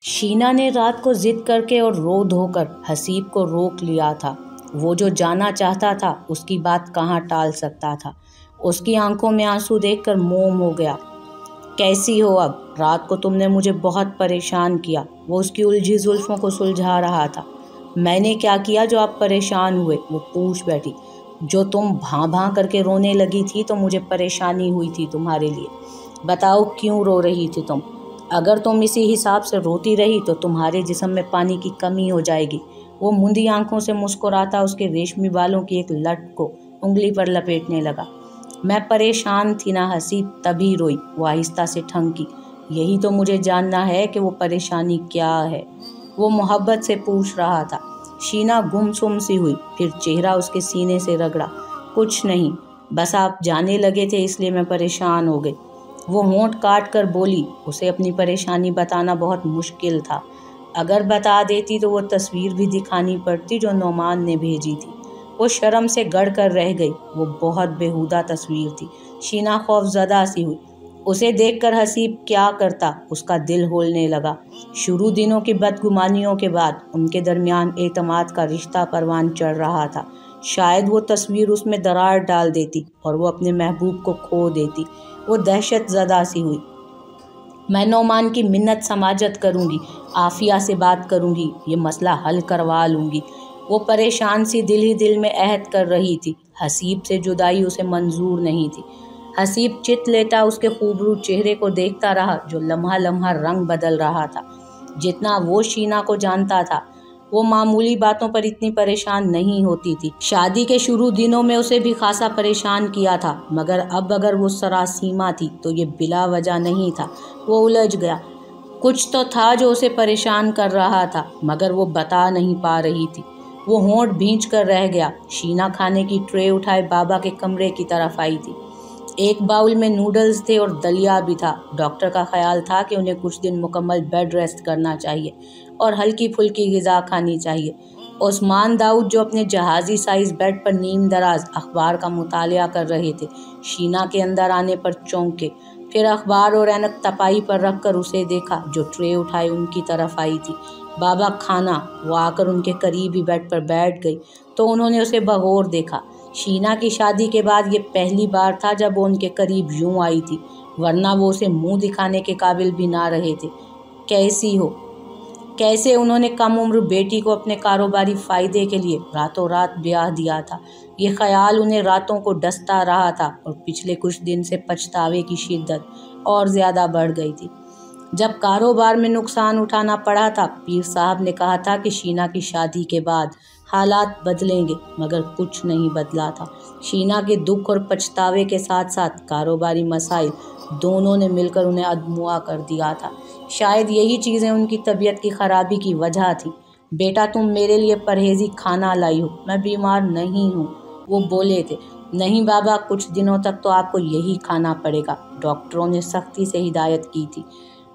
शीना ने रात को जिद करके और रो धोकर हसीब को रोक लिया था। वो जो जाना चाहता था उसकी बात कहाँ टाल सकता था। उसकी आंखों में आंसू देखकर मोम हो गया। कैसी हो अब? रात को तुमने मुझे बहुत परेशान किया। वो उसकी उलझी जुल्फों को सुलझा रहा था। मैंने क्या किया जो आप परेशान हुए? वो पूछ बैठी। जो तुम भां भां करके रोने लगी थी तो मुझे परेशानी हुई थी तुम्हारे लिए। बताओ क्यों रो रही थी तुम? अगर तुम इसी हिसाब से रोती रही तो तुम्हारे जिस्म में पानी की कमी हो जाएगी। वो मुंदी आंखों से मुस्कुराता उसके रेशमी बालों की एक लट को उंगली पर लपेटने लगा। मैं परेशान थी ना हसीब, तभी रोई। वो आहिस्ता से ठनकी। यही तो मुझे जानना है कि वो परेशानी क्या है, वो मोहब्बत से पूछ रहा था। शीना गुमसुम सी हुई, फिर चेहरा उसके सीने से रगड़ा। कुछ नहीं, बस आप जाने लगे थे इसलिए मैं परेशान हो गई। वो होंठ काट कर बोली। उसे अपनी परेशानी बताना बहुत मुश्किल था। अगर बता देती तो वो तस्वीर भी दिखानी पड़ती जो नोमान ने भेजी थी। वो शर्म से गड़ कर रह गई। वो बहुत बेहुदा तस्वीर थी। शीना खौफजदा सी हुई। उसे देखकर हसीब क्या करता, उसका दिल होलने लगा। शुरू दिनों की बदगुमानियों के बाद उनके दरमियान एतमाद का रिश्ता परवान चढ़ रहा था। शायद वो तस्वीर उसमें दरार डाल देती और वो अपने महबूब को खो देती। वो दहशत ज़दा सी हुई। मैं नोमान की मिन्नत समाजत करूंगी, आफिया से बात करूंगी, ये मसला हल करवा लूंगी। वो परेशान सी दिल ही दिल में अहद कर रही थी। हसीब से जुदाई उसे मंजूर नहीं थी। हसीब चित लेता उसके खूबरू चेहरे को देखता रहा जो लम्हा लम्हा रंग बदल रहा था। जितना वो शीना को जानता था, वो मामूली बातों पर इतनी परेशान नहीं होती थी। शादी के शुरू दिनों में उसे भी खासा परेशान किया था, मगर अब अगर वो सरासीमा थी तो ये बिला वजह नहीं था। वो उलझ गया। कुछ तो था जो उसे परेशान कर रहा था, मगर वो बता नहीं पा रही थी। वो होंठ भींच कर रह गया। शीना खाने की ट्रे उठाए बाबा के कमरे की तरफ आई थी। एक बाउल में नूडल्स थे और दलिया भी था। डॉक्टर का ख्याल था कि उन्हें कुछ दिन मुकम्मल बेड रेस्ट करना चाहिए और हल्की फुल्की ग़िज़ा खानी चाहिए। उस्मान दाऊद जो अपने जहाज़ी साइज़ बेड पर नीम दराज अखबार का मुतालिया कर रहे थे, शीना के अंदर आने पर चौंके। फिर अखबार और ऐनक तपाई पर रख कर उसे देखा जो ट्रे उठाए उनकी तरफ आई थी। बाबा खाना। वो आकर उनके करीब ही बेड पर बैठ गई तो उन्होंने उसे बगौर देखा। शीना की शादी के बाद ये पहली बार था जब वो उनके करीब यूं आई थी, वरना वो उसे मुंह दिखाने के काबिल भी ना रहे थे। कैसी हो? कैसे उन्होंने कम उम्र बेटी को अपने कारोबारी फ़ायदे के लिए रातों रात ब्याह दिया था। ये ख्याल उन्हें रातों को डसता रहा था और पिछले कुछ दिन से पछतावे की शिद्दत और ज़्यादा बढ़ गई थी। जब कारोबार में नुकसान उठाना पड़ा था, पीर साहब ने कहा था कि शीना की शादी के बाद हालात बदलेंगे, मगर कुछ नहीं बदला था। शीना के दुख और पछतावे के साथ साथ कारोबारी मसाइल दोनों ने मिलकर उन्हें अधमुआ कर दिया था। शायद यही चीज़ें उनकी तबीयत की खराबी की वजह थी। बेटा, तुम मेरे लिए परहेजी खाना लाई हो, मैं बीमार नहीं हूँ, वो बोले थे। नहीं बाबा, कुछ दिनों तक तो आपको यही खाना पड़ेगा, डॉक्टरों ने सख्ती से हिदायत की थी।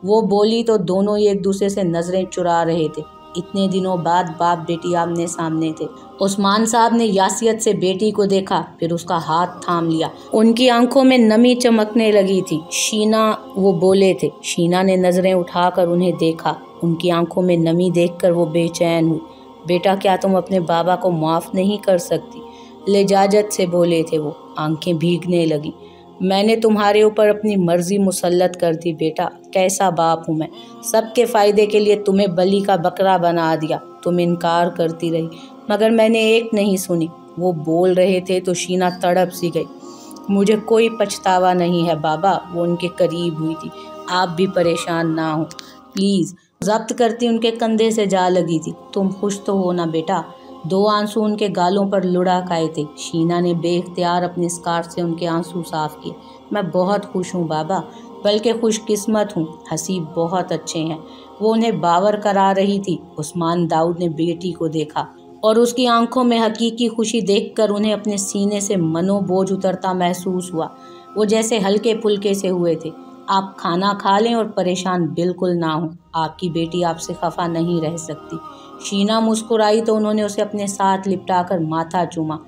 वो बोली तो दोनों ही एक दूसरे से नज़रें चुरा रहे थे। इतने दिनों बाद बाप बेटी आमने सामने थे। उस्मान साहब ने यासियत से बेटी को देखा, फिर उसका हाथ थाम लिया। उनकी आंखों में नमी चमकने लगी थी। शीना, वो बोले थे। शीना ने नज़रें उठाकर उन्हें देखा। उनकी आंखों में नमी देखकर वो बेचैन हुई। बेटा, क्या तुम अपने बाबा को माफ़ नहीं कर सकती? लिजाजत से बोले थे वो। आंखें भीगने लगी। मैंने तुम्हारे ऊपर अपनी मर्जी मुसल्लत कर दी बेटा, कैसा बाप हूँ मैं। सबके फ़ायदे के लिए तुम्हें बलि का बकरा बना दिया। तुम इनकार करती रही, मगर मैंने एक नहीं सुनी। वो बोल रहे थे तो शीना तड़प सी गई। मुझे कोई पछतावा नहीं है बाबा, वो उनके करीब हुई थी। आप भी परेशान ना हो प्लीज़। जब्त करती उनके कंधे से जा लगी थी। तुम खुश तो हो ना बेटा? दो आंसू उनके गालों पर लुढ़क आए थे। शीना ने बेख्तियार अपने स्कार्फ से उनके आंसू साफ किए। मैं बहुत खुश हूँ बाबा, बल्कि खुशकिस्मत हूँ। हसीब बहुत अच्छे हैं। वो उन्हें बावर करा रही थी। उस्मान दाऊद ने बेटी को देखा और उसकी आंखों में हकीकी खुशी देखकर उन्हें अपने सीने से मनोबोझ उतरता महसूस हुआ। वो जैसे हल्के फुल्के से हुए थे। आप खाना खा लें और परेशान बिल्कुल ना हो। आपकी बेटी आपसे खफा नहीं रह सकती। शीना मुस्कुराई तो उन्होंने उसे अपने साथ लिपटाकर माथा चूमा।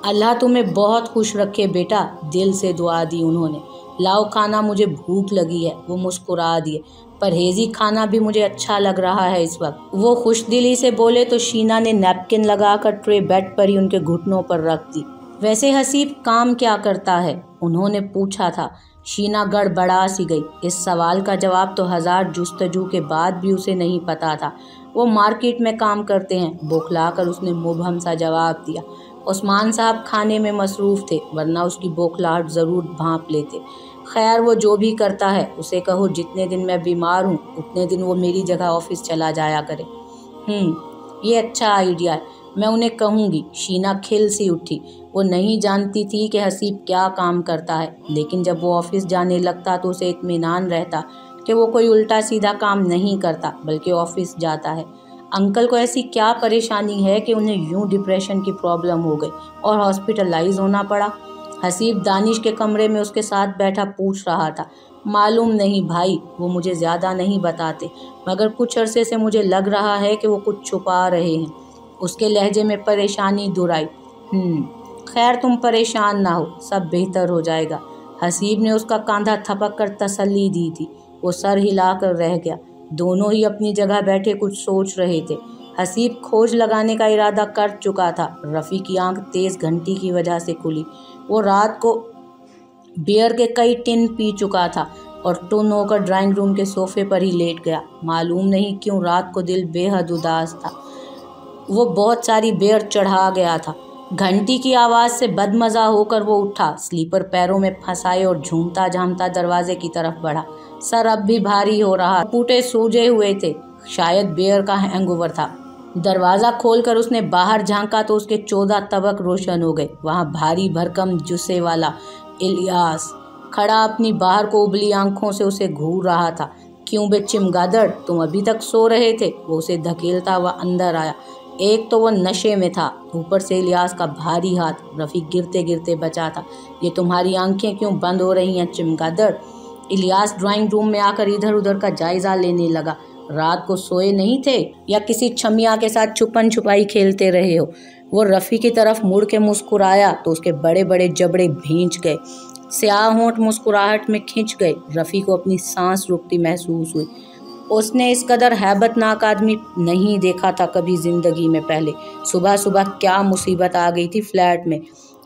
अल्लाह तुम्हें बहुत खुश रखे बेटा, दिल से दुआ दी उन्होंने। लाओ खाना, मुझे भूख लगी है। वो मुस्कुरा दिए। परहेजी खाना भी मुझे अच्छा लग रहा है इस वक्त। वो खुशदिली से बोले तो शीना ने नैपकिन लगाकर ट्रे बेड पर ही उनके घुटनों पर रख दी। वैसे हसीब काम क्या करता है? उन्होंने पूछा था। शीना गड़बड़ा सी गई। इस सवाल का जवाब तो 1000 जुस्तजू के बाद भी उसे नहीं पता था। वो मार्केट में काम करते हैं, बौखलाकर उसने मुबहम सा जवाब दिया। उस्मान साहब खाने में मसरूफ़ थे, वरना उसकी बौखलाहट ज़रूर भांप लेते। खैर वो जो भी करता है उसे कहो जितने दिन मैं बीमार हूँ उतने दिन वो मेरी जगह ऑफिस चला जाया करे। ये अच्छा आइडिया है, मैं उन्हें कहूँगी। शीना खिल सी उठी। वो नहीं जानती थी कि हसीब क्या काम करता है, लेकिन जब वो ऑफिस जाने लगता तो उसे इत्मीनान रहता कि वो कोई उल्टा सीधा काम नहीं करता बल्कि ऑफिस जाता है। अंकल को ऐसी क्या परेशानी है कि उन्हें यूं डिप्रेशन की प्रॉब्लम हो गई और हॉस्पिटलाइज होना पड़ा? हसीब दानिश के कमरे में उसके साथ बैठा पूछ रहा था। मालूम नहीं भाई, वो मुझे ज़्यादा नहीं बताते, मगर कुछ अरसे से मुझे लग रहा है कि वो कुछ छुपा रहे हैं। उसके लहजे में परेशानी दुराई। खैर तुम परेशान ना हो, सब बेहतर हो जाएगा। हसीब ने उसका कंधा थपक कर तसल्ली दी थी। वो सर हिलाकर रह गया। दोनों ही अपनी जगह बैठे कुछ सोच रहे थे। हसीब खोज लगाने का इरादा कर चुका था। रफ़ी की आंख तेज़ घंटी की वजह से खुली। वो रात को बियर के कई टिन पी चुका था और टुन होकर ड्राइंग रूम के सोफे पर ही लेट गया। मालूम नहीं क्यों रात को दिल बेहद उदास था। वो बहुत सारी बियर चढ़ा गया था। घंटी की आवाज़ से बदमज़ा होकर वो उठा, स्लीपर पैरों में फंसाए और झूमता झामता दरवाजे की तरफ बढ़ा। सर अब भी भारी हो रहा, पूटे सूजे हुए थे, शायद बियर का हैंगओवर था। दरवाज़ा खोलकर उसने बाहर झांका तो उसके 14 तबक रोशन हो गए। वहाँ भारी भरकम जुस्से वाला इलियास खड़ा अपनी बाहर को उबली आंखों से उसे घूर रहा था। क्यों बे चिमगादड़, तुम अभी तक सो रहे थे? वो उसे धकेलता हुआ अंदर आया। एक तो वो नशे में था, ऊपर से इलियास का भारी हाथ। रफ़ी गिरते गिरते बचा था। ये तुम्हारी आंखें क्यों बंद हो रही हैं चिमगादड़? इलियास ड्राइंग रूम में आकर इधर उधर का जायजा लेने लगा। रात को सोए नहीं थे या किसी छमिया के साथ छुपन छुपाई खेलते रहे हो? वो रफ़ी की तरफ मुड़ के मुस्कुराया तो उसके बड़े बड़े जबड़े भींच गए, स्याह होंठ मुस्कुराहट में खिंच गए। रफ़ी को अपनी सांस रुकती महसूस हुई। उसने इस कदर हैबतनाक आदमी नहीं देखा था कभी जिंदगी में पहले। सुबह सुबह क्या मुसीबत आ गई थी फ्लैट में।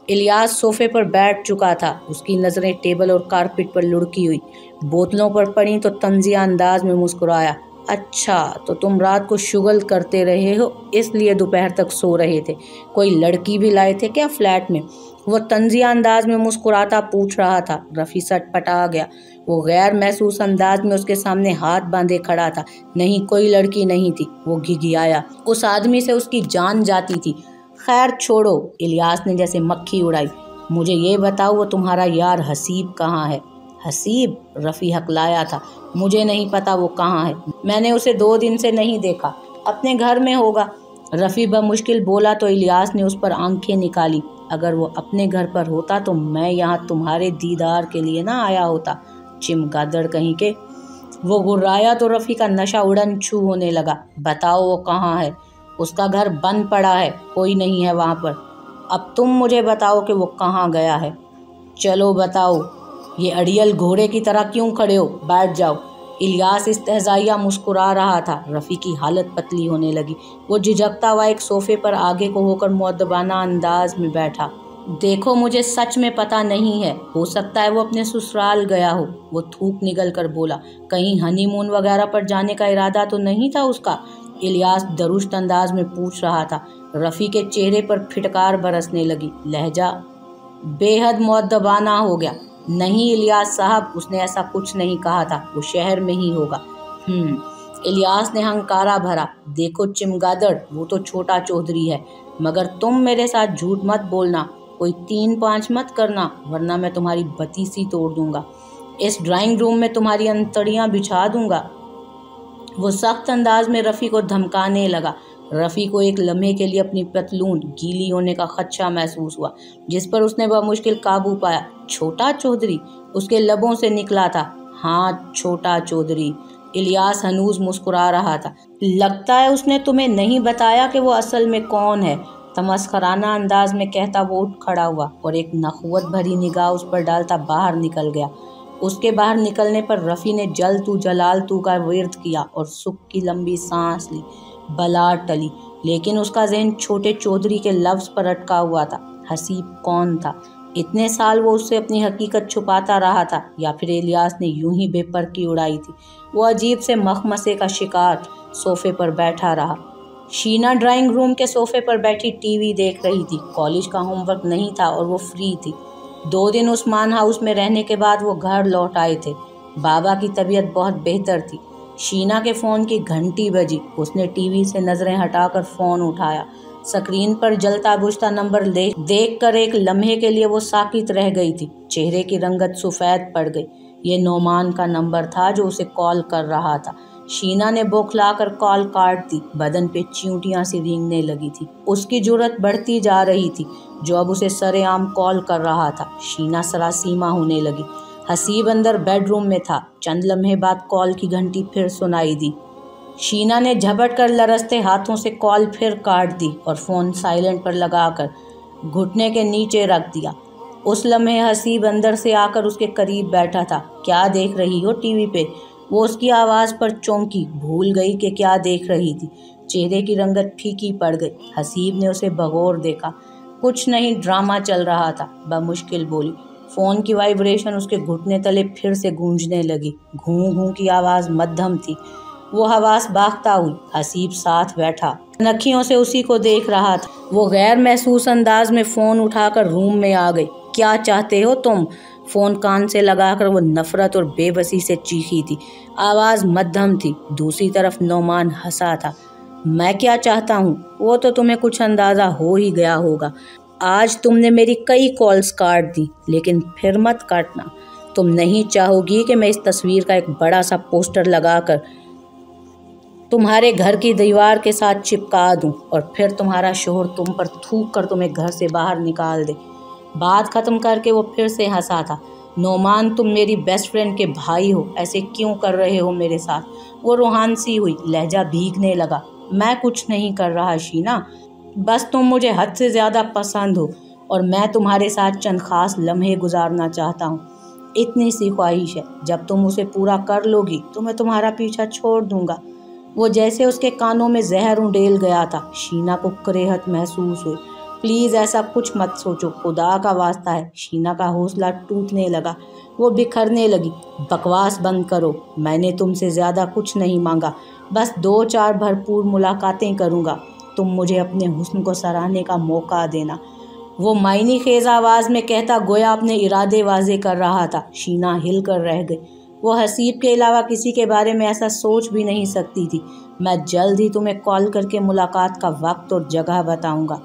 इलियास सोफे पर बैठ चुका था। उसकी नज़रें टेबल और कारपेट पर लुढ़की हुई बोतलों पर पड़ी तो तंजिया अंदाज में मुस्कुराया। अच्छा, तो तुम रात को शुगल करते रहे हो, इसलिए दोपहर तक सो रहे थे। कोई लड़की भी लाए थे क्या फ्लैट में? वो तंजिया अंदाज में मुस्कुराता पूछ रहा था। रफ़ी सटपटा गया। वो गैर महसूस अंदाज में उसके सामने हाथ बांधे खड़ा था। नहीं, कोई लड़की नहीं थी। वो घिघियाया। उस आदमी से उसकी जान जाती थी। खैर छोड़ो, इलियास ने जैसे मक्खी उड़ाई। मुझे ये बताओ, वो तुम्हारा यार हसीब कहाँ है? हसीब? रफ़ी हकलाया था। मुझे नहीं पता वो कहाँ है, मैंने उसे 2 दिन से नहीं देखा। अपने घर में होगा। रफ़ी बमुश्किल बोला तो इलियास ने उस पर आंखें निकाली। अगर वो अपने घर पर होता तो मैं यहाँ तुम्हारे दीदार के लिए ना आया होता, चिमगादड़ कहीं के। वो गुर्राया तो रफ़ी का नशा उड़न छू होने लगा। बताओ वो कहाँ है? उसका घर बंद पड़ा है, कोई नहीं है वहाँ पर। अब तुम मुझे बताओ कि वो कहाँ गया है। चलो बताओ, ये अड़ियल घोड़े की तरह क्यों खड़े हो? बैठ जाओ। इलियास इस्तेहज़ाइया मुस्कुरा रहा था। रफ़ी की हालत पतली होने लगी। वो झिझकता हुआ एक सोफे पर आगे को होकर मुअद्दबाना अंदाज में बैठा। देखो, मुझे सच में पता नहीं है, हो सकता है वो अपने ससुराल गया हो। वो थूक निगल कर बोला। कहीं हनीमून वगैरह पर जाने का इरादा तो नहीं था उसका? इलियास दरुस्त अंदाज में पूछ रहा था। रफ़ी के चेहरे पर फिटकार बरसने लगी। लहजा बेहद मुअद्दबाना हो गया। नहीं इलियास साहब, उसने ऐसा कुछ नहीं कहा था, वो शहर में ही होगा। इलियास ने हंकारा भरा। देखो चिमगादड़, वो तो छोटा चौधरी है, मगर तुम मेरे साथ झूठ मत बोलना, कोई 3-5 मत करना, वरना मैं तुम्हारी बतीसी तोड़ दूंगा। इस ड्राइंग रूम में तुम्हारी अंतड़ियाँ बिछा दूंगा। वो सख्त अंदाज में रफ़ी को धमकाने लगा। रफ़ी को एक लम्हे के लिए अपनी पतलून गीली होने का खदशा महसूस हुआ, जिस पर उसने बमुश्किल काबू पाया। छोटा चौधरी? उसके लबों से निकला था। हाँ, छोटा चौधरी। इलियास हनूज मुस्कुरा रहा था। लगता है उसने तुम्हें नहीं बताया कि वो असल में कौन है, तमस्खराना अंदाज में कहता वो उठ खड़ा हुआ और एक नखवत भरी निगाह उस पर डालता बाहर निकल गया। उसके बाहर निकलने पर रफ़ी ने जल तू जलाल तू का विर्द किया और सुख की लंबी सांस ली। बला टली, लेकिन उसका ज़हन छोटे चौधरी के लफ्ज़ पर अटका हुआ था। हसीब कौन था? इतने साल वो उससे अपनी हकीकत छुपाता रहा था, या फिर इलियास ने यूं ही बेपरखी उड़ाई थी? वो अजीब से मखमसे का शिकार सोफे पर बैठा रहा। शीना ड्राइंग रूम के सोफे पर बैठी टीवी देख रही थी। कॉलेज का होमवर्क नहीं था और वो फ्री थी। 2 दिन उस्मान हाउस में रहने के बाद वो घर लौट आए थे। बाबा की तबीयत बहुत बेहतर थी। शीना के फ़ोन की घंटी बजी। उसने टीवी से नज़रें हटाकर फ़ोन उठाया। स्क्रीन पर जलता बुझता नंबर देख कर एक लम्हे के लिए वो साकित रह गई थी। चेहरे की रंगत सफ़ेद पड़ गई। ये नोमान का नंबर था जो उसे कॉल कर रहा था। शीना ने बौखलाकर कॉल काट दी। बदन पे चींटियां सी रेंगने लगी थी। उसकी जुर्रत बढ़ती जा रही थी जो अब उसे सरेआम कॉल कर रहा था। शीना सरासीमा होने लगी। हसीब अंदर बेडरूम में था। चंद लम्हे बाद कॉल की घंटी फिर सुनाई दी। शीना ने झपट कर लरसते हाथों से कॉल फिर काट दी और फ़ोन साइलेंट पर लगाकर घुटने के नीचे रख दिया। उस लम्हे हसीब अंदर से आकर उसके करीब बैठा था। क्या देख रही हो टीवी पे? वो उसकी आवाज़ पर चौंकी, भूल गई कि क्या देख रही थी। चेहरे की रंगत फीकी पड़ गई। हसीब ने उसे भगोर देखा। कुछ नहीं, ड्रामा चल रहा था, बमुश्किल बोली। फ़ोन की वाइब्रेशन उसके घुटने तले फिर से गूंजने लगी। घूं घूं की आवाज़ मध्यम थी। वो हवास बागता हुई। हसीब साथ बैठा नखियों से उसी को देख रहा था। वो गैर महसूस अंदाज में फ़ोन उठाकर रूम में आ गई। क्या चाहते हो तुम? फ़ोन कान से लगाकर वो नफ़रत और बेबसी से चीखी थी। आवाज़ मध्यम थी। दूसरी तरफ नोमान हंसा था। मैं क्या चाहता हूँ वो तो तुम्हें कुछ अंदाज़ा हो ही गया होगा। आज तुमने मेरी कई कॉल्स काट दी, लेकिन फिर मत काटना। तुम नहीं चाहोगी कि मैं इस तस्वीर का एक बड़ा सा पोस्टर लगाकर तुम्हारे घर की दीवार के साथ चिपका दूं और फिर तुम्हारा शोहर तुम पर थूक कर तुम्हें घर से बाहर निकाल दे। बात ख़त्म करके वो फिर से हंसा था। नोमान, तुम मेरी बेस्ट फ्रेंड के भाई हो, ऐसे क्यों कर रहे हो मेरे साथ? वो रूहान सी हुई, लहजा भीगने लगा। मैं कुछ नहीं कर रहा शीना, बस तुम मुझे हद से ज़्यादा पसंद हो और मैं तुम्हारे साथ चंद खास लम्हे गुजारना चाहता हूँ। इतनी सी ख्वाहिश है। जब तुम उसे पूरा कर लोगी तो मैं तुम्हारा पीछा छोड़ दूंगा। वो जैसे उसके कानों में जहर उंडेल गया था। शीना को करेहत महसूस हुई। प्लीज़ ऐसा कुछ मत सोचो, खुदा का वास्ता है। शीना का हौसला टूटने लगा। वो बिखरने लगी। बकवास बंद करो। मैंने तुमसे ज़्यादा कुछ नहीं मांगा, बस 2-4 भरपूर मुलाकातें करूँगा। तुम मुझे अपने हुस्न को सराहने का मौका देना। वो मायनी खेज आवाज़ में कहता गोया अपने इरादे वाजे कर रहा था। शीना हिल कर रह गई। वो हसीब के अलावा किसी के बारे में ऐसा सोच भी नहीं सकती थी। मैं जल्द ही तुम्हें कॉल करके मुलाकात का वक्त और जगह बताऊंगा।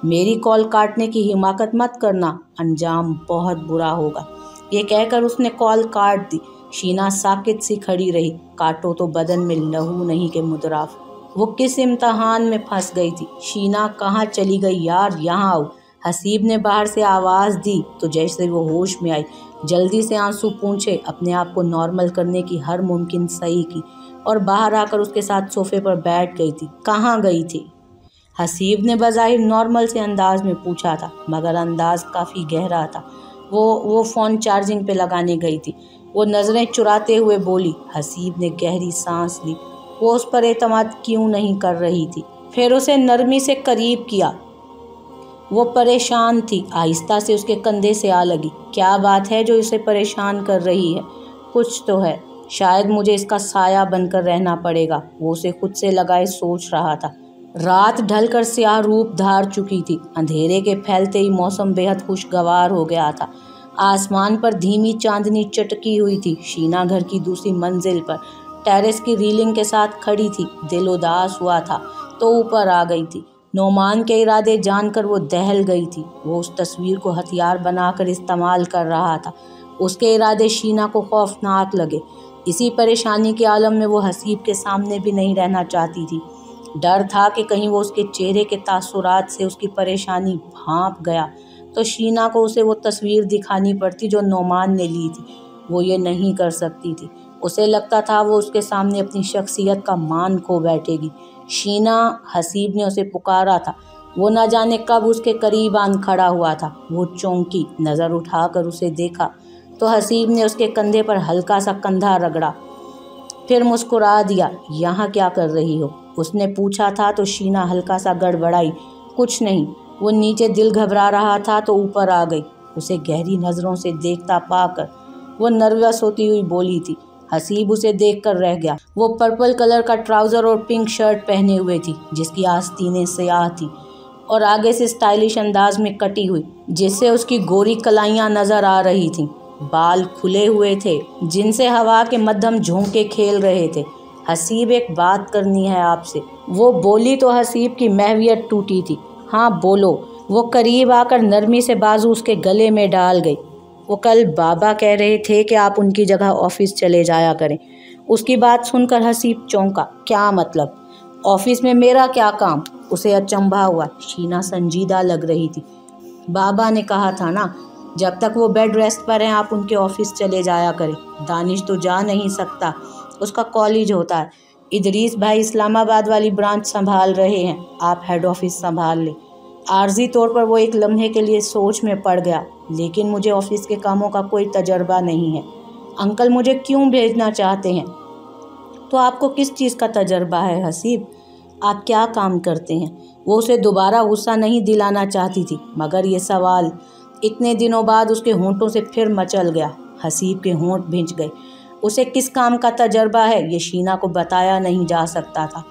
मेरी कॉल काटने की हिमाकत मत करना, अंजाम बहुत बुरा होगा। ये कहकर उसने कॉल काट दी। शीना साकित सी खड़ी रही। काटो तो बदन में लहू नहीं के मुद्राफ। वो किस इम्तहान में फंस गई थी। शीना कहाँ चली गई यार, यहाँ आओ। हसीब ने बाहर से आवाज़ दी तो जैसे वो होश में आई, जल्दी से आंसू पूंछे, अपने आप को नॉर्मल करने की हर मुमकिन सही की और बाहर आकर उसके साथ सोफे पर बैठ गई थी। कहाँ गई थी? हसीब ने बज़ाहिर नॉर्मल से अंदाज में पूछा था, मगर अंदाज काफ़ी गहरा था। वो फ़ोन चार्जिंग पे लगाने गई थी। वो नज़रें चुराते हुए बोली। हसीब ने गहरी सांस ली। वो उस पर एतमाद क्यों नहीं कर रही थी। फिर उसे नरमी से करीब किया। वो परेशान थी। आहिस्ता से उसके कंधे से आ लगी। क्या बात है जो इसे परेशान कर रही है? कुछ तो है, शायद मुझे इसका साया बनकर रहना पड़ेगा। वो उसे खुद से लगाए सोच रहा था। रात ढलकर स्याह रूप धार चुकी थी। अंधेरे के फैलते ही मौसम बेहद खुशगवार हो गया था। आसमान पर धीमी चांदनी चटकी हुई थी। शीना घर की दूसरी मंजिल पर टेरेस की रीलिंग के साथ खड़ी थी। दिल उदास हुआ था तो ऊपर आ गई थी। नोमान के इरादे जानकर वो दहल गई थी। वो उस तस्वीर को हथियार बनाकर इस्तेमाल कर रहा था। उसके इरादे शीना को खौफनाक लगे। इसी परेशानी के आलम में वो हसीब के सामने भी नहीं रहना चाहती थी। डर था कि कहीं वो उसके चेहरे के तासुरात से उसकी परेशानी भांप गया तो शीना को उसे वो तस्वीर दिखानी पड़ती जो नोमान ने ली थी। वो ये नहीं कर सकती थी। उसे लगता था वो उसके सामने अपनी शख्सियत का मान खो बैठेगी। शीना, हसीब ने उसे पुकारा था। वो न जाने कब उसके करीब आन खड़ा हुआ था। वो चौंकी, नज़र उठाकर उसे देखा तो हसीब ने उसके कंधे पर हल्का सा कंधा रगड़ा, फिर मुस्कुरा दिया। यहाँ क्या कर रही हो, उसने पूछा था तो शीना हल्का सा गड़बड़ाई। कुछ नहीं। वो नीचे दिल घबरा रहा था तो ऊपर आ गई। उसे गहरी नज़रों से देखता पाकर वो नर्वस होती हुई बोली थी। हसीब उसे देखकर रह गया। वो पर्पल कलर का ट्राउज़र और पिंक शर्ट पहने हुए थी जिसकी आस्तीनें स्याह थी और आगे से स्टाइलिश अंदाज में कटी हुई, जिससे उसकी गोरी कलाइयाँ नज़र आ रही थीं। बाल खुले हुए थे जिनसे हवा के मध्यम झोंके खेल रहे थे। हसीब, एक बात करनी है आपसे, वो बोली तो हसीब की महवियत टूटी थी। हाँ बोलो। वो करीब आकर नरमी से बाजू उसके गले में डाल गई। वो कल बाबा कह रहे थे कि आप उनकी जगह ऑफिस चले जाया करें। उसकी बात सुनकर हसीब चौंका। क्या मतलब? ऑफिस में मेरा क्या काम? उसे अचंभा हुआ। शीना संजीदा लग रही थी। बाबा ने कहा था ना, जब तक वो बेड रेस्ट पर हैं आप उनके ऑफिस चले जाया करें। दानिश तो जा नहीं सकता, उसका कॉलेज होता है। इदरीस भाई इस्लामाबाद वाली ब्रांच संभाल रहे हैं, आप हेड ऑफिस संभाल लें। आर्जी तौर पर वो एक लम्हे के लिए सोच में पड़ गया, लेकिन मुझे ऑफिस के कामों का कोई तजर्बा नहीं है। अंकल मुझे क्यों भेजना चाहते हैं? तो आपको किस चीज़ का तजर्बा है हसीब? आप क्या काम करते हैं? वो उसे दोबारा गुस्सा नहीं दिलाना चाहती थी, मगर ये सवाल इतने दिनों बाद उसके होंठों से फिर मचल गया। हसीब के होंठ भींच गए। उसे किस काम का तजर्बा है ये शीना को बताया नहीं जा सकता था।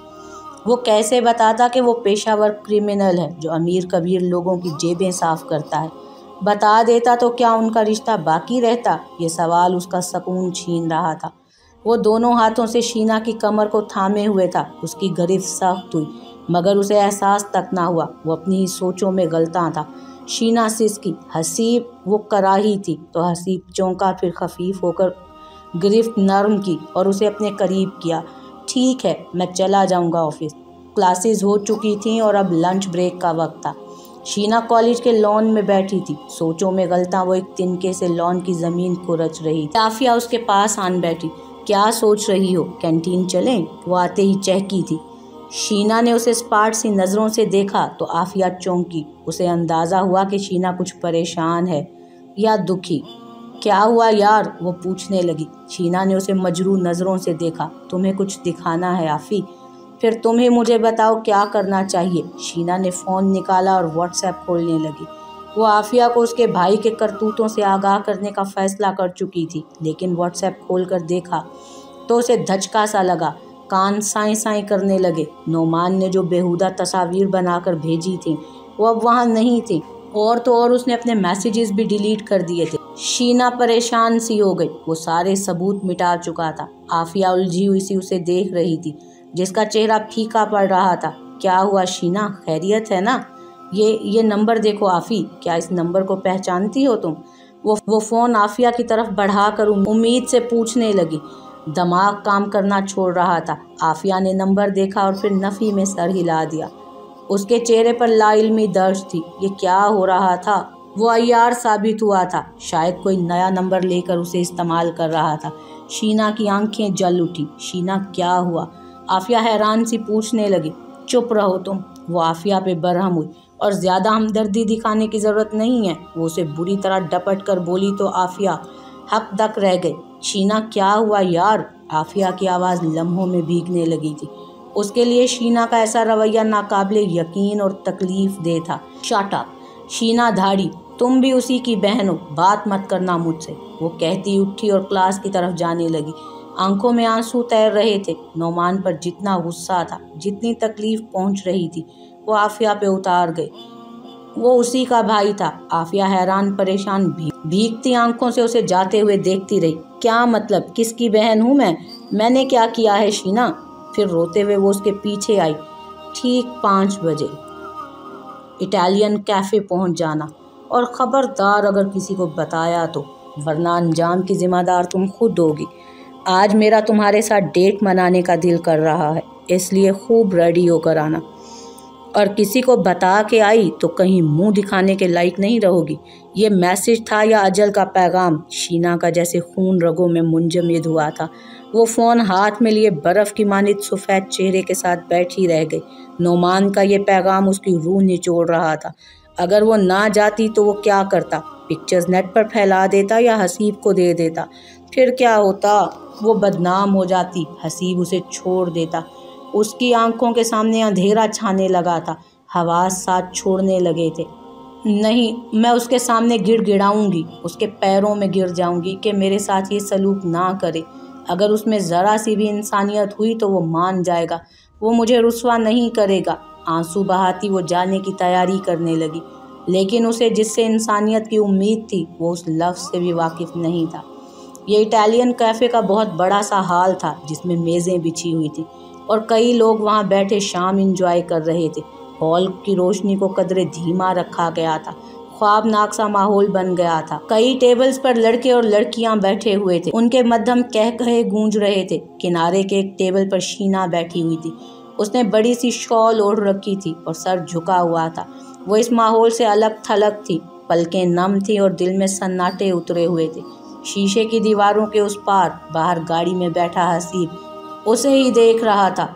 वो कैसे बताता कि वो पेशावर क्रिमिनल है जो अमीर कबीर लोगों की जेबें साफ करता है? बता देता तो क्या उनका रिश्ता बाकी रहता? ये सवाल उसका सुकून छीन रहा था। वो दोनों हाथों से शीना की कमर को थामे हुए था। उसकी गिरफ्त सख्त हुई, मगर उसे एहसास तक ना हुआ। वो अपनी ही सोचों में गलता था। शीना सिसकी। हसीब, वो कराही थी। तो हसीब चौंका, फिर खफीफ होकर गिरफ्त नरम की और उसे अपने करीब किया। ठीक है, मैं चला जाऊंगा ऑफिस। क्लासेस हो चुकी थीं और अब लंच ब्रेक का वक्त था। शीना कॉलेज के लॉन में बैठी थी, सोचों में गलता। वो एक तिनके से लॉन की ज़मीन को रच रही थी। आफिया उसके पास आन बैठी। क्या सोच रही हो, कैंटीन चलें? वो आते ही चहकी थी। शीना ने उसे स्पार्ट सी नज़रों से देखा तो आफिया चौंकी। उसे अंदाज़ा हुआ कि शीना कुछ परेशान है या दुखी। क्या हुआ यार, वो पूछने लगी। शीना ने उसे मजरू नज़रों से देखा। तुम्हें कुछ दिखाना है आफ़ी? फिर तुम ही मुझे बताओ क्या करना चाहिए। शीना ने फ़ोन निकाला और व्हाट्सएप खोलने लगी। वो आफिया को उसके भाई के करतूतों से आगाह करने का फ़ैसला कर चुकी थी, लेकिन व्हाट्सएप खोलकर देखा तो उसे धचका सा लगा। कान साएं साएं करने लगे। नोमान ने जो बेहुदा तस्वीर बनाकर भेजी थी वो अब वहाँ नहीं थी, और तो और उसने अपने मैसेजेस भी डिलीट कर दिए थे। शीना परेशान सी हो गई। वो सारे सबूत मिटा चुका था। आफिया उलझी हुई सी उसे देख रही थी, जिसका चेहरा फीका पड़ रहा था। क्या हुआ शीना, खैरियत है ना? ये नंबर देखो आफ़ी, क्या इस नंबर को पहचानती हो तुम? वो फ़ोन आफिया की तरफ बढ़ाकर उम्मीद से पूछने लगी। दिमाग काम करना छोड़ रहा था। आफिया ने नंबर देखा और फिर नफ़ी में सर हिला दिया। उसके चेहरे पर लाइल्मी दर्द थी। ये क्या हो रहा था? वो अय्यार साबित हुआ था। शायद कोई नया नंबर लेकर उसे इस्तेमाल कर रहा था। शीना की आंखें जल उठी। शीना, क्या हुआ? आफिया हैरान सी पूछने लगी। चुप रहो तुम। वो आफिया पे बरहम हुई। और ज़्यादा हमदर्दी दिखाने की ज़रूरत नहीं है। वो उसे बुरी तरह डपट कर बोली तो आफिया हक दक रह गई। शीना, क्या हुआ यार? आफिया की आवाज़ लम्हों में भीगने लगी थी। उसके लिए शीना का ऐसा रवैया नाकाबिले यकीन और तकलीफ दे था। शट अप शीना धाड़ी, तुम भी उसी की बहन हो, बात मत करना मुझसे। वो कहती उठी और क्लास की तरफ जाने लगी। आंखों में आंसू तैर रहे थे। नोमान पर जितना गुस्सा था, जितनी तकलीफ पहुंच रही थी, वो आफिया पे उतार गई। वो उसी का भाई था। आफिया हैरान परेशान भीगती आंखों से उसे जाते हुए देखती रही। क्या मतलब, किसकी बहन हूँ मैं? मैंने क्या किया है शीना? फिर रोते हुए वो उसके पीछे आई। ठीक 5 बजे इटालियन कैफ़े पहुँच जाना, और ख़बरदार अगर किसी को बताया तो, वरना अंजाम की ज़िम्मेदार तुम खुद होगी। आज मेरा तुम्हारे साथ डेट मनाने का दिल कर रहा है, इसलिए खूब रेडी होकर आना, और किसी को बता के आई तो कहीं मुंह दिखाने के लायक नहीं रहोगी। ये मैसेज था या अजल का पैगाम? शीना का जैसे खून रगों में मुंजमद हुआ था। वो फ़ोन हाथ में लिए बर्फ़ की मानित सफ़ेद चेहरे के साथ बैठी रह गई। नोमान का ये पैगाम उसकी रूह निचोड़ रहा था। अगर वो ना जाती तो वो क्या करता? पिक्चर्स नेट पर फैला देता या हसीब को दे देता? फिर क्या होता? वो बदनाम हो जाती, हसीब उसे छोड़ देता। उसकी आंखों के सामने अंधेरा छाने लगा था, हवास साथ छोड़ने लगे थे। नहीं, मैं उसके सामने गिड़गिड़ाऊंगी, उसके पैरों में गिर जाऊंगी कि मेरे साथ ये सलूक ना करे। अगर उसमें ज़रा सी भी इंसानियत हुई तो वो मान जाएगा, वो मुझे रुस्वा नहीं करेगा। आंसू बहाती वो जाने की तैयारी करने लगी, लेकिन उसे जिससे इंसानियत की उम्मीद थी वो उस लफ्ज़ से भी वाकिफ़ नहीं था। ये इटालियन कैफ़े का बहुत बड़ा सा हाल था जिसमें मेज़ें बिछी हुई थी और कई लोग वहाँ बैठे शाम एंजॉय कर रहे थे। हॉल की रोशनी को कदरे धीमा रखा गया था, ख्वाबनाक सा माहौल बन गया था। कई टेबल्स पर लड़के और लड़कियां बैठे हुए थे, उनके मध्यम कह कहे गूंज रहे थे। किनारे के एक टेबल पर शीना बैठी हुई थी, उसने बड़ी सी शॉल ओढ़ रखी थी और सर झुका हुआ था। वो इस माहौल से अलग थलग थी, पलकें नम थी और दिल में सन्नाटे उतरे हुए थे। शीशे की दीवारों के उस पार बाहर गाड़ी में बैठा हसीब उसे ही देख रहा था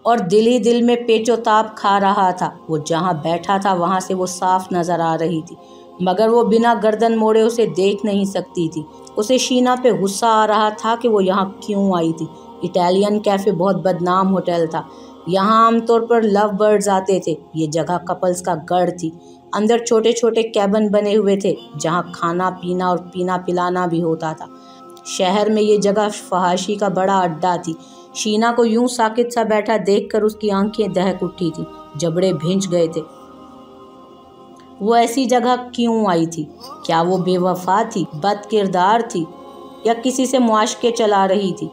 और दिल ही दिल में पेचोताप खा रहा था। वो जहाँ बैठा था वहाँ से वो साफ नजर आ रही थी, मगर वो बिना गर्दन मोड़े उसे देख नहीं सकती थी। उसे शीना पे गुस्सा आ रहा था कि वो यहाँ क्यों आई थी। इटालियन कैफ़े बहुत बदनाम होटल था, यहाँ आमतौर पर लव बर्ड्स आते थे। ये जगह कपल्स का गढ़ थी। अंदर छोटे छोटे कैबिन बने हुए थे जहाँ खाना पीना और पीना पिलाना भी होता था। शहर में ये जगह फहाशी का बड़ा अड्डा थी। शीना को यूं साकित सा बैठा देखकर उसकी आंखें दहक उठी थी, जबड़े भिंच गए थे। वो ऐसी जगह क्यों आई थी? क्या वो बेवफा थी, बद किरदार थी, या किसी से मुआशके चला रही थी?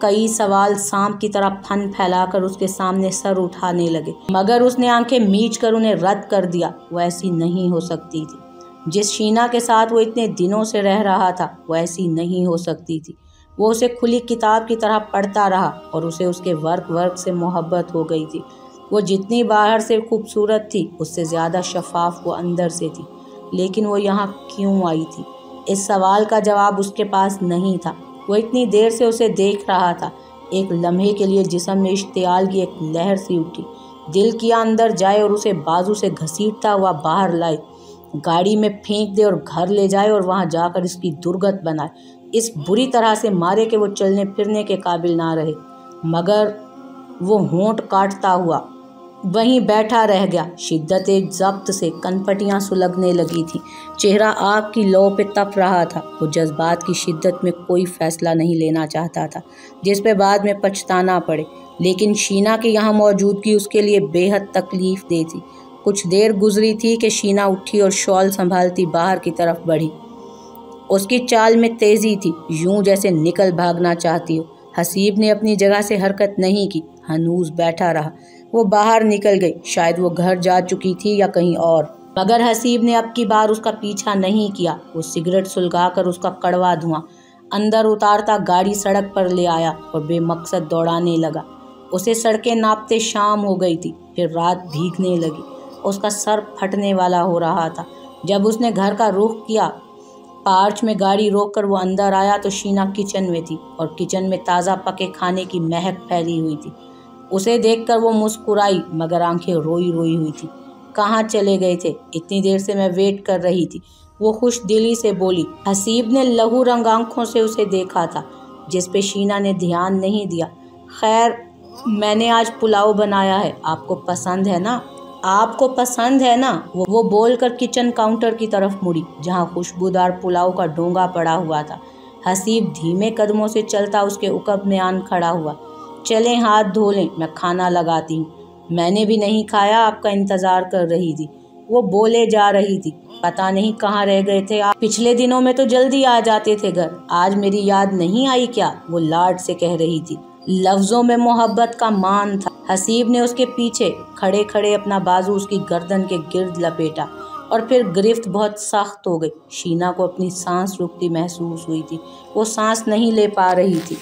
कई सवाल सांप की तरह फन फैलाकर उसके सामने सर उठाने लगे, मगर उसने आंखें मीच कर उन्हें रद्द कर दिया। वो ऐसी नहीं हो सकती थी। जिस शीना के साथ वो इतने दिनों से रह रहा था वो ऐसी नहीं हो सकती थी। वो उसे खुली किताब की तरह पढ़ता रहा और उसे उसके वर्क से मोहब्बत हो गई थी। वो जितनी बाहर से खूबसूरत थी उससे ज़्यादा शफाफ वो अंदर से थी। लेकिन वो यहाँ क्यों आई थी? इस सवाल का जवाब उसके पास नहीं था। वो इतनी देर से उसे देख रहा था। एक लम्हे के लिए जिस्म में इश्तियाल की एक लहर सी उठी। दिल किया अंदर जाए और उसे बाजू से घसीटता हुआ बाहर लाए, गाड़ी में फेंक दे और घर ले जाए और वहाँ जाकर इसकी दुर्गत बनाए, इस बुरी तरह से मारे कि वो चलने फिरने के काबिल ना रहे। मगर वो होंठ काटता हुआ वहीं बैठा रह गया। शिद्दत ज़ब्त से कनपटियां सुलगने लगी थी, चेहरा आग की लौ पे तप रहा था। वो जज्बात की शिद्दत में कोई फैसला नहीं लेना चाहता था जिस पे बाद में पछताना पड़े, लेकिन शीना की यहाँ मौजूदगी उसके लिए बेहद तकलीफ दे थी। कुछ देर गुजरी थी कि शीना उठी और शॉल संभालती बाहर की तरफ बढ़ी। उसकी चाल में तेज़ी थी, यूं जैसे निकल भागना चाहती हो। हसीब ने अपनी जगह से हरकत नहीं की, हनूज बैठा रहा। वो बाहर निकल गई, शायद वो घर जा चुकी थी या कहीं और, मगर हसीब ने अब की बार उसका पीछा नहीं किया। वो सिगरेट सुलगाकर उसका कड़वा धुआं अंदर उतारता गाड़ी सड़क पर ले आया और बेमकसद दौड़ाने लगा। उसे सड़कें नापते शाम हो गई थी, फिर रात भीगने लगी, उसका सर फटने वाला हो रहा था। जब उसने घर का रुख किया, पार्च में गाड़ी रोककर वो अंदर आया तो शीना किचन में थी और किचन में ताज़ा पके खाने की महक फैली हुई थी। उसे देखकर वो मुस्कुराई, मगर आंखें रोई रोई हुई थी। कहाँ चले गए थे? इतनी देर से मैं वेट कर रही थी, वो खुश दिली से बोली। हसीब ने लहू रंग आंखों से उसे देखा था, जिस पे शीना ने ध्यान नहीं दिया। खैर, मैंने आज पुलाव बनाया है, आपको पसंद है ना? आपको पसंद है ना? वो बोलकर किचन काउंटर की तरफ मुड़ी जहाँ खुशबूदार पुलाव का डोंगा पड़ा हुआ था। हसीब धीमे कदमों से चलता उसके उकब में आन खड़ा हुआ। चलें, हाथ धो लें, मैं खाना लगाती हूँ। मैंने भी नहीं खाया, आपका इंतज़ार कर रही थी, वो बोले जा रही थी। पता नहीं कहाँ रह गए थे आप? पिछले दिनों में तो जल्दी आ जाते थे घर, आज मेरी याद नहीं आई क्या? वो लाड से कह रही थी। लफ्ज़ों में मोहब्बत का मान था। हसीब ने उसके पीछे खड़े खड़े अपना बाजू उसकी गर्दन के गिर्द लपेटा और फिर गिरफ्त बहुत सख्त हो गई। शीना को अपनी सांस रुकती महसूस हुई थी, वो सांस नहीं ले पा रही थी।